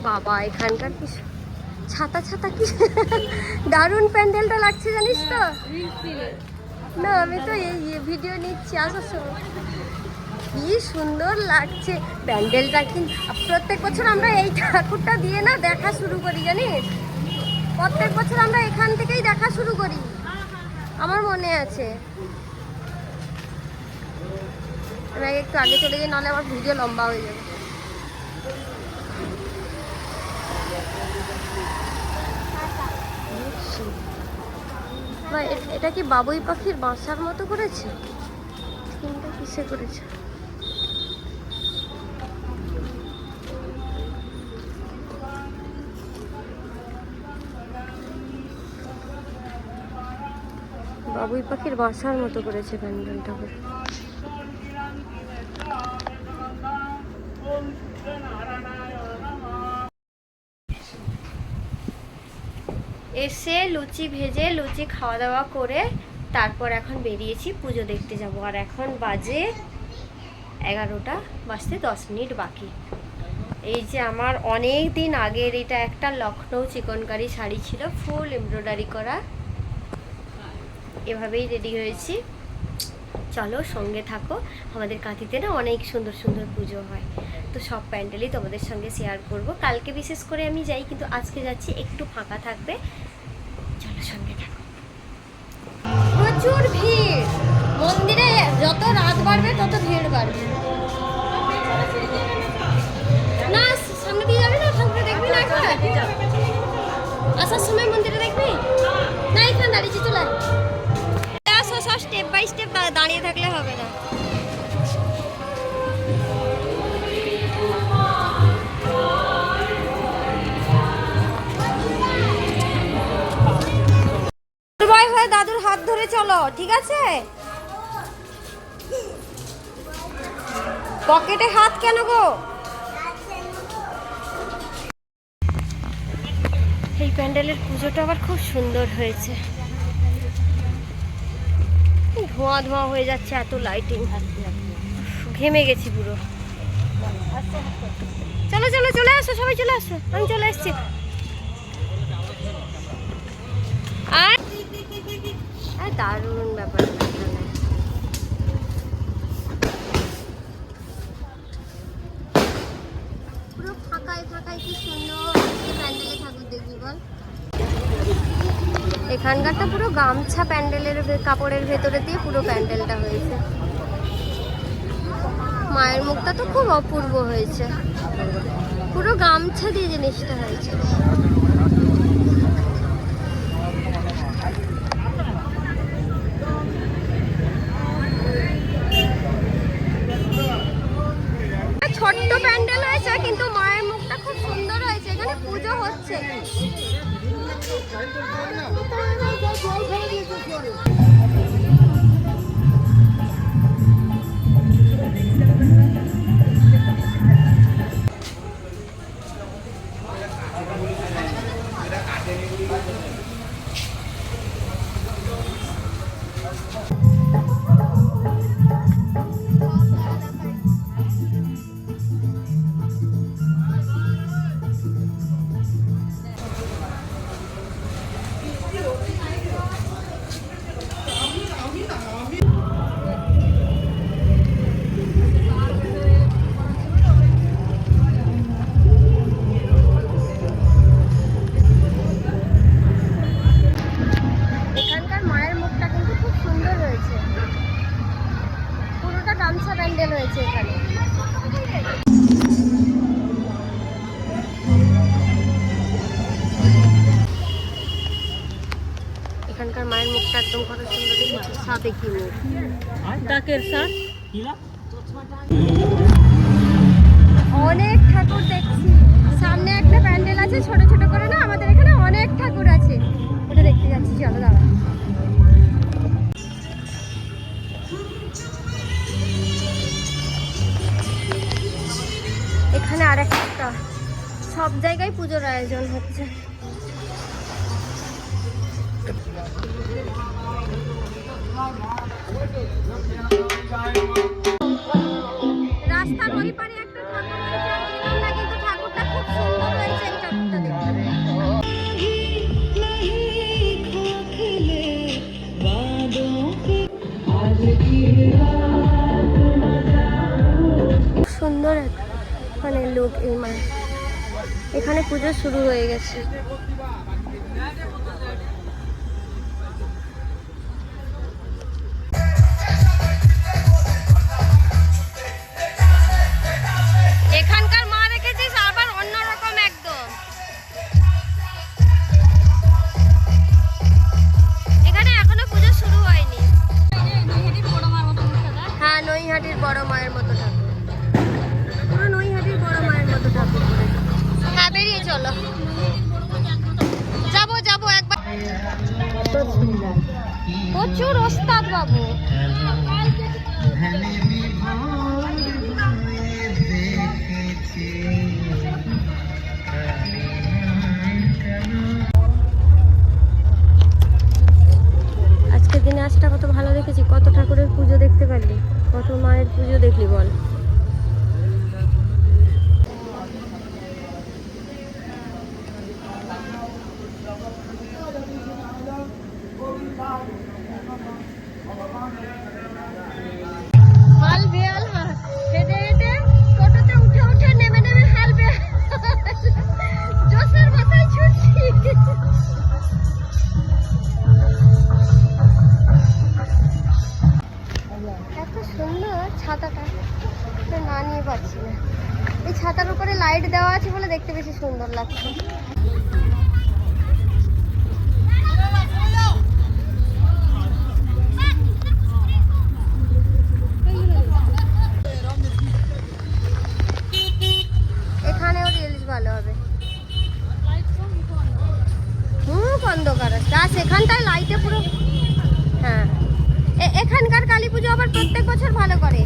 বাবা এখানকার কি ছাতা ছাতা কি দারুণ প্যান্ডেলটা লাগছে জানিস তো। না আমি তো এই ভিডিও নিচ্ছি আসার সময়। কি সুন্দর লাগছে প্যান্ডেলটা। কিন্তু প্রত্যেক বছর আমরা এই ঠাকুরটা দিয়ে না দেখা শুরু করি জানিস। প্রত্যেক বছর আমরা এখান থেকেই দেখা শুরু করি, আমার মনে আছে। আমি একটু আগে চলে যাই, নাহলে আমার ভিডিও লম্বা হয়ে যাবে। এটা কি বাবুই পাখির বাসার মতো করেছে? থিমটা কিসে করেছে? বাবুই পাখির বাসার মতো করেছে প্যান্ডেলটা। এসে লুচি ভেজে লুচি খাওয়া দাওয়া করে তারপর এখন বেরিয়েছি পুজো দেখতে যাব। আর এখন বাজে 11টা বাজতে 10 মিনিট বাকি। এই যে আমার অনেক দিন আগের এটা একটা লখনৌ চিকনকারি শাড়ি ছিল, ফুল এমব্রয়ডারি করা। এভাবেই রেডি হয়েছি। চলো সঙ্গে থাকো। আমাদের কাঁথিতে না অনেক সুন্দর সুন্দর পুজো হয়, তো সব প্যান্ডেলই তোমাদের সঙ্গে শেয়ার করব। কালকে বিশেষ করে আমি যাই, কিন্তু আজকে যাচ্ছি, একটু ফাঁকা থাকবে। চলো সঙ্গে থাকো। প্রচুর ভিড় মন্দিরে, যত রাত বাড়বে তত ভিড় বাড়বে। না সামনে দিয়ে যাবি না, ঠাকুর দেখবি না এখন? আসার সময় মন্দিরে দেখবি না? এখানে দাঁড়িয়েছি, চলে আসো। সব স্টেপ বাই স্টেপ দাঁড়িয়ে থাকলে হবে না। হয়ে দাদুর হাত ধরে চলো, ঠিক আছে? পকেটে হাত কেন গো? এই প্যান্ডেলের পুজোটা আবার খুব সুন্দর হয়েছে। ধোঁয়া ধোঁয়া হয়ে যাচ্ছে, এত লাইটিং, ঘেমে গেছি পুরো। চলো চলো চলে আসো, সবাই চলে আসো। আমি চলে এসছি। আর দারুণ ব্যাপার। পুরো ফাঁকায় ফাঁকায় কি সুন্দর প্যান্ডেলে ঠাকুর দেখবি বল। এখানকারটা পুরো গামছা প্যান্ডেলের কাপড়ের ভেতরে দিয়ে পুরো প্যান্ডেলটা হয়েছে। মায়ের মুখটা তো খুব অপূর্ব হয়েছে, পুরো গামছা দিয়ে জিনিসটা হয়েছে। ছোট্ট প্যান্ডেল হয়েছে, কিন্তু মায়ের মুখটা খুব সুন্দর হয়েছে। এখানে পুজো হচ্ছে। প্যান্ডেল হয়েছে এখানে। এখানকার মায়ের মুখটা একদম কত সুন্দর দেখেছি, সাথে কি মুখ, ডাকের সাথ। অনেক ঠাকুর দেখছি। সামনে একটা প্যান্ডেল আছে ছোট ছোট করে, না আমাদের এখানে অনেক ঠাকুর আছে, ওটা দেখতে যাচ্ছি। চলো দাঁড়া। এখানে আর একটা, সব জায়গায় পুজোর আয়োজন হচ্ছে। রাস্তার ওই পারে একটা ঠাকুর হয়েছে, কিন্তু ঠাকুরটা খুব সুন্দর হয়েছে। মুখ এই মায়ের। এখানে পুজো শুরু হয়ে গেছে। এখানকার মা দেখেছিস আবার অন্যরকম একদম। এখানে এখনো পুজো শুরু হয়নি। হ্যাঁ, নৈহাটির বড় মায়ের মতো ঠাকুর, পুরো নৈহাটির বড় মায়ের মতো ঠাকুর। হ্যাঁ, বেরিয়ে চলো, যাবো যাবো একবার। প্রচুর ওস্তাদ বাবু। আজকের দিনে আজটা কত ভালো দেখেছি, কত ঠাকুরের পুজো দেখতে পারলি, কত মায়ের পুজো দেখলি বল। হাল বেয়াল হেঁটে হেঁটে টোটোতে উঠে উঠে নেমে নেমে হাল বেয়াল জোসের মাথায় ছুটছি। এত সুন্দর ছাতাটা, না নিয়ে পাচ্ছি না। এই ছাতার উপরে লাইট দেওয়া আছে বলে দেখতে বেশি সুন্দর লাগছে। এখানেও রিলস ভালো হবে। অন্ধকার আছে, আর সেখানটায় লাইটে পুরো। হ্যাঁ, এখানকার কালী পুজো আবার প্রত্যেক বছর ভালো করে।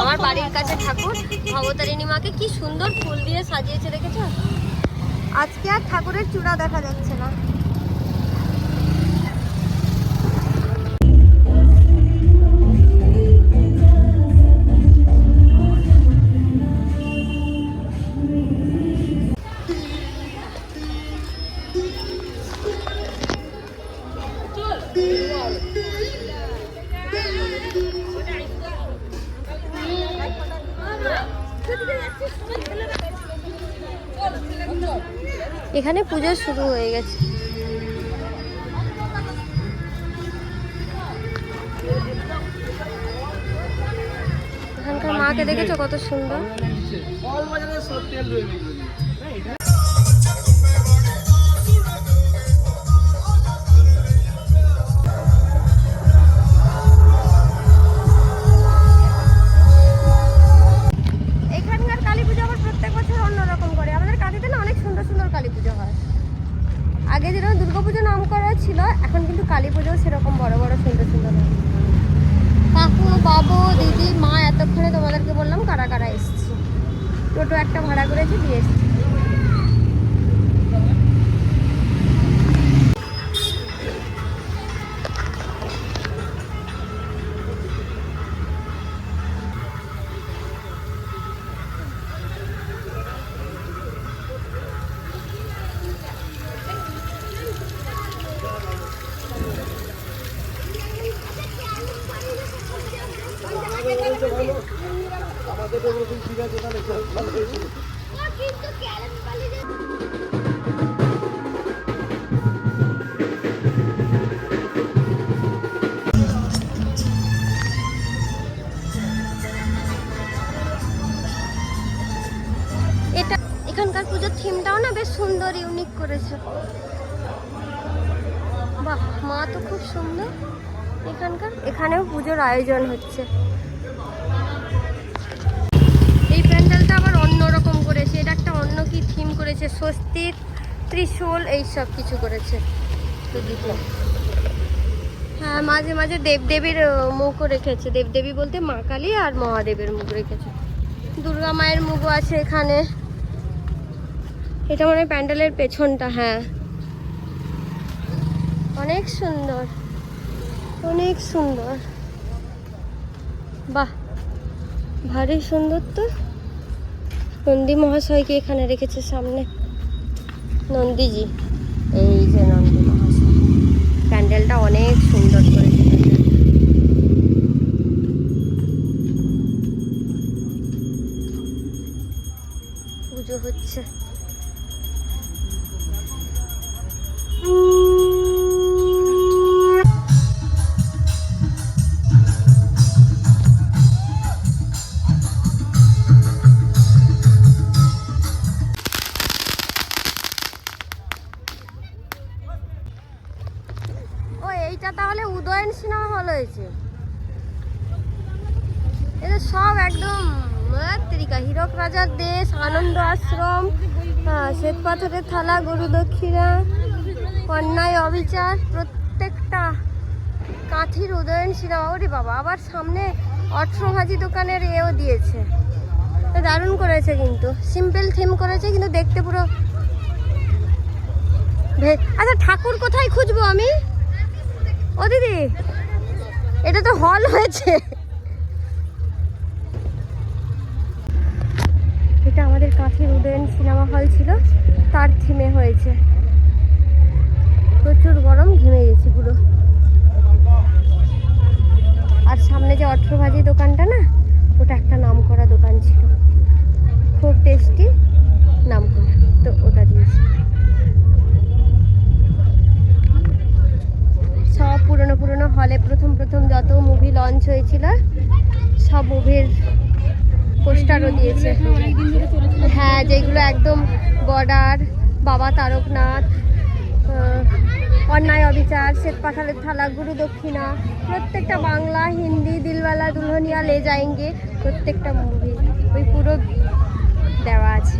আমার বাড়ির কাছে ঠাকুর ভবতারিণী মাকে কি সুন্দর ফুল দিয়ে সাজিয়েছে, দেখেছো? আজকে আর ঠাকুরের চূড়া দেখা যাচ্ছে না। এখানে পুজো শুরু হয়ে গেছে। এখানকার মাকে দেখেছো কত সুন্দর। এখানকার কালী পুজো আবার প্রত্যেক বছর অন্যরকম করে। আমাদের কাঁদিতে না অনেক সুন্দর সুন্দর কালী পুজো হয়। আগে যেরকম দুর্গাপুজো নাম করা ছিল, এখন কিন্তু কালী পুজোও সেরকম বড় বড় সুন্দর সুন্দর হয়। কাকু, বাবু, দিদি, মা, এতক্ষণে তোমাদেরকে বললাম কারা কারা এসেছি। টোটো একটা ভাড়া করেছি, দিয়ে এসেছি। এটা এখানকার পুজোর থিমটাও না বেশ সুন্দর, ইউনিক করেছে। বাহ, মা তো খুব সুন্দর। এখানেও পুজোর আয়োজন হচ্ছে। এই প্যান্ডেলটা আবার অন্যরকম করেছে, এটা একটা অন্য কি থিম করেছে, স্বস্তিক, ত্রিশূল, এই সব কিছু করেছে। হ্যাঁ, মাঝে মাঝে দেবদেবীর মুখও রেখেছে। দেবদেবী বলতে মা কালী আর মহাদেবের মুখ রেখেছে। দুর্গা মায়ের মুখও আছে এখানে। এটা মানে প্যান্ডেলের পেছনটা। হ্যাঁ, অনেক সুন্দর, অনেক সুন্দর। বাহ, ভারী সুন্দর তো। নন্দী মহাশয়কে এখানে রেখেছে সামনে, নন্দীজি। এই যে নন্দী মহাশয়, প্যান্ডেলটা অনেক সুন্দর করেছে। পুজো হচ্ছে। ও এইটা তাহলে উদয়ন সিনেমা হল হয়েছে। এটা সব একদম তরিকা, হীরক রাজার দেশ, আনন্দ আশ্রম, শ্বেত পাথরের থালা, গরু দক্ষিণা, অন্যায় অবিচার, প্রত্যেকটা কাঁথির উদয়ন সিনেমা। ওরে বাবা, আবার সামনে অট্রভাজি দোকানের এও দিয়েছে। দারুণ করেছে, কিন্তু সিম্পল থিম করেছে, কিন্তু দেখতে পুরো। আচ্ছা, ঠাকুর কোথায় খুঁজবো আমি? ও দিদি, এটা তো হল হয়েছে। এটা আমাদের কাছের উদয়ন সিনেমা হল ছিল, তার থিমে হয়েছে। প্রচুর গরম, ঘেমে গেছি পুরো। আর সামনে যে অট্রভাজি দোকানটা না, ওটা একটা নামকরা দোকান ছিল, খুব টেস্টি, নামকরা, তো ওটা দিয়েছে। সব পুরনো পুরনো হলে প্রথম প্রথম যত মুভি লঞ্চ হয়েছিল, সব মুভির পোস্টারও দিয়েছে। হ্যাঁ, যেগুলো একদম বর্ডার, বাবা তারকনাথ, অন্যায় অবিচার, শ্বেত পাথরের থালা, গুরু দক্ষিণা, প্রত্যেকটা বাংলা, হিন্দি, দিলওয়ালা দুলহনিয়া লে যায়েঙ্গে, প্রত্যেকটা মুভি ওই পুরো দেওয়া আছে।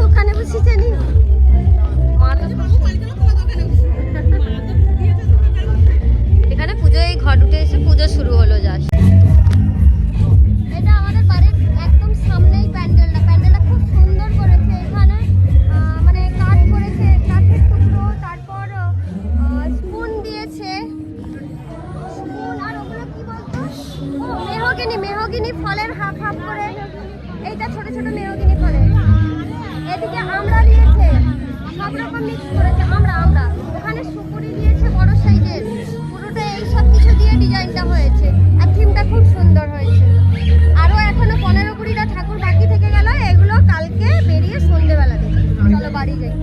দোকানে বসেছে নি এখানে পুজো, এই ঘর উঠে এসে পুজো শুরু হলো জাস্ট। এটা আমাদের বাড়ির একদম সামনেই প্যান্ডেলটা খুব সুন্দর করেছে। এখানে মানে কাঠ করেছে, কাঠের টুকরো, তারপর স্পুন দিয়েছে, স্পুন, আর ওগুলো কি বলতো, মেহগিনি ফলের হাফ হাফ করে, এইটা ছোট ছোট মেহগিনি ফলের। এদিকে আমরা দিয়েছে, সব রকম মিক্স করেছে। আমরা ওখানে সুপুরি দিয়েছে বড় সাইজের, পুরোটা এই সব কিছু দিয়ে ডিজাইনটা হয়েছে। আর থিমটা খুব সুন্দর হয়েছে। আরও এখনো 15-20টা ঠাকুর বাকি থেকে গেল, এগুলো কালকে বেরিয়ে সন্ধ্যেবেলা দেখি। চলো বাড়ি যাই।